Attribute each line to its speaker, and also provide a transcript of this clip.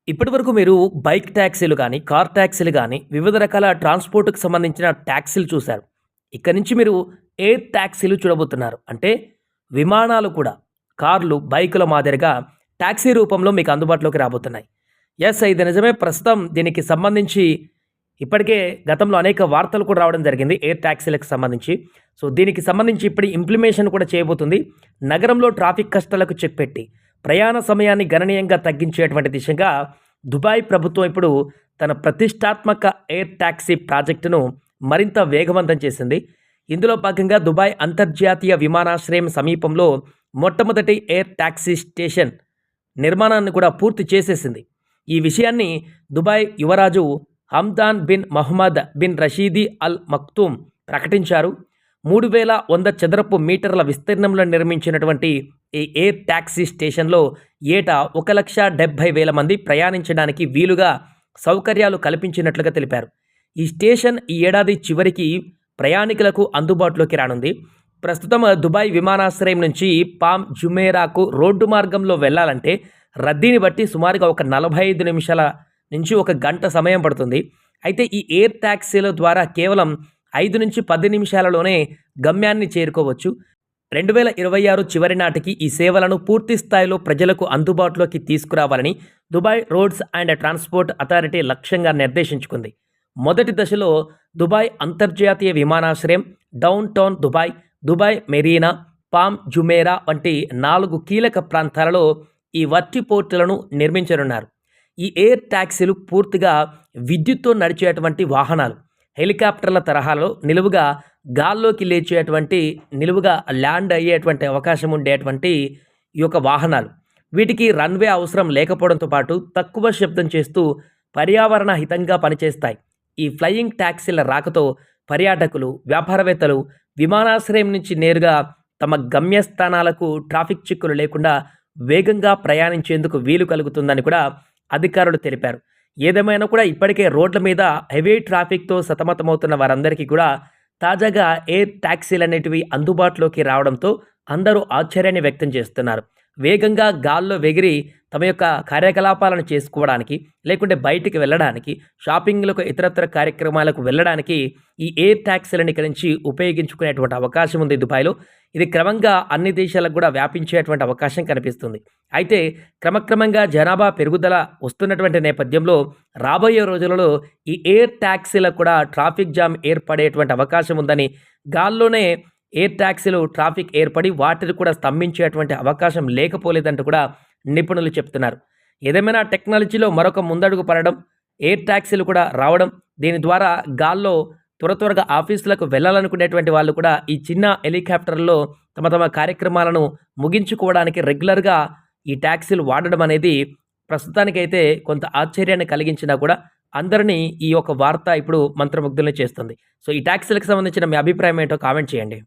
Speaker 1: ఇప్పటివరకు మీరు బైక్ ట్యాక్సీలు గానీ, కార్ ట్యాక్సీలు గానీ, వివిధ రకాల ట్రాన్స్‌పోర్ట్‌కి సంబంధించిన ట్యాక్సీలు చూశారు. ఇక్కడి నుంచి మీరు ఎయిర్ ట్యాక్సీలు చూడబోతున్నారు. అంటే విమానాలు కూడా కార్లు, బైకుల మాదిరిగా టాక్సీ రూపంలో మీకు అందుబాటులోకి రాబోతున్నాయి. యెస్, ఇది నిజమే. ప్రస్తుతం దీనికి సంబంధించి ఇప్పటికే గతంలో అనేక వార్తలు కూడా రావడం జరిగింది ఎయిర్ ట్యాక్సీలకు సంబంధించి. సో, దీనికి సంబంధించి ఇప్పుడు ఇంప్లిమేషన్ కూడా చేయబోతుంది. నగరంలో ట్రాఫిక్ కష్టాలకు చెక్ పెట్టి ప్రయాణ సమయాన్ని గణనీయంగా తగ్గించేటువంటి దిశగా దుబాయ్ ప్రభుత్వం ఇప్పుడు తన ప్రతిష్టాత్మక ఎయిర్ టాక్సీ ప్రాజెక్టును మరింత వేగవంతం చేసింది. ఇందులో భాగంగా దుబాయ్ అంతర్జాతీయ విమానాశ్రయం సమీపంలో మొట్టమొదటి ఎయిర్ టాక్సీ స్టేషన్ నిర్మాణాన్ని కూడా పూర్తి చేసేసింది. ఈ విషయాన్ని దుబాయ్ యువరాజు Hamdan bin Mohammed bin Rashid Al Maktoum ప్రకటించారు. 3100 చదరపు మీటర్ల విస్తీర్ణంలో నిర్మించినటువంటి ఈ ఎయిర్ టాక్సీ స్టేషన్లో ఏటా 1,70,000 మంది ప్రయాణించడానికి వీలుగా సౌకర్యాలు కల్పించినట్లుగా తెలిపారు. ఈ స్టేషన్ ఈ ఏడాది చివరికి ప్రయాణికులకు అందుబాటులోకి రానుంది. ప్రస్తుతం దుబాయ్ విమానాశ్రయం నుంచి పామ్ జుమేరాకు రోడ్డు మార్గంలో వెళ్లాలంటే రద్దీని బట్టి సుమారుగా ఒక 45 నిమిషాల నుంచి ఒక గంట సమయం పడుతుంది. అయితే ఈ ఎయిర్ ట్యాక్సీల ద్వారా కేవలం 5 నుంచి 10 నిమిషాలలోనే గమ్యాన్ని చేరుకోవచ్చు. 2026 చివరి నాటికి ఈ సేవలను పూర్తి స్థాయిలో ప్రజలకు అందుబాటులోకి తీసుకురావాలని Dubai roads and transport authority లక్ష్యంగా నిర్దేశించుకుంది. మొదటి దశలో దుబాయ్ అంతర్జాతీయ విమానాశ్రయం, down town Dubai, Dubai Marina, palm Jumeirah వంటి 4 కీలక ప్రాంతాలలో ఈ వర్టిపోర్టులను నిర్మించనున్నారు. ఈ ఎయిర్ ట్యాక్సీలు పూర్తిగా విద్యుత్తో నడిచేటువంటి వాహనాలు. హెలికాప్టర్ల తరహాలో నిలువుగా గాల్లోకి లేచేటువంటి, నిలువుగా ల్యాండ్ అయ్యేటువంటి అవకాశం ఉండేటువంటి ఈ యొక్క వాహనాలు. వీటికి రన్వే అవసరం లేకపోవడంతో పాటు తక్కువ శబ్దం చేస్తూ పర్యావరణ హితంగా పనిచేస్తాయి. ఈ ఫ్లయింగ్ ట్యాక్సీల రాకతో పర్యాటకులు, వ్యాపారవేత్తలు విమానాశ్రయం నుంచి నేరుగా తమ గమ్యస్థానాలకు ట్రాఫిక్ చిక్కులు లేకుండా వేగంగా ప్రయాణించేందుకు వీలు కలుగుతుందని కూడా అధికారులు తెలిపారు. ఏదేమైనా కూడా ఇప్పటికే రోడ్ల మీద హెవీ ట్రాఫిక్తో సతమతమవుతున్న వారందరికీ కూడా తాజాగా ఎయిర్ ట్యాక్సీలు అనేటివి అందుబాటులోకి రావడంతో అందరూ ఆశ్చర్యాన్ని వ్యక్తం చేస్తున్నారు. వేగంగా గాల్లో ఎగిరి తమ యొక్క కార్యకలాపాలను చేసుకోవడానికి, లేకుంటే బయటికి వెళ్ళడానికి, షాపింగ్లకు, ఇతరత్ర కార్యక్రమాలకు వెళ్ళడానికి ఈ ఎయిర్ ట్యాక్సీలను ఇక్కడి నుంచి ఉపయోగించుకునేటువంటి అవకాశం ఉంది దుబాయ్లో. ఇది క్రమంగా అన్ని దేశాలకు కూడా వ్యాపించేటువంటి అవకాశం కనిపిస్తుంది. అయితే క్రమక్రమంగా జనాభా పెరుగుదల వస్తున్నటువంటి నేపథ్యంలో రాబోయే రోజులలో ఈ ఎయిర్ ట్యాక్సీలకు కూడా ట్రాఫిక్ జామ్ ఏర్పడేటువంటి అవకాశం ఉందని, గాల్లోనే ఎయిర్ ట్యాక్సీలు ట్రాఫిక్ ఏర్పడి వాటిని కూడా స్తంభించేటువంటి అవకాశం లేకపోలేదంటూ కూడా నిపుణులు చెప్తున్నారు. ఏదేమైనా టెక్నాలజీలో మరొక ముందడుగు పడడం, ఎయిర్ ట్యాక్సీలు కూడా రావడం, దీని ద్వారా గాల్లో త్వరగా ఆఫీసులకు వెళ్ళాలనుకునేటువంటి వాళ్ళు కూడా ఈ చిన్న హెలికాప్టర్లో తమ కార్యక్రమాలను ముగించుకోవడానికి రెగ్యులర్గా ఈ ట్యాక్సీలు వాడడం అనేది ప్రస్తుతానికైతే కొంత ఆశ్చర్యాన్ని కలిగించినా కూడా అందరినీ ఈ యొక్క వార్త ఇప్పుడు మంత్రముగ్ధుల్ని చేస్తుంది. సో, ఈ ట్యాక్సీలకు సంబంధించిన మీ అభిప్రాయం ఏంటో కామెంట్ చేయండి.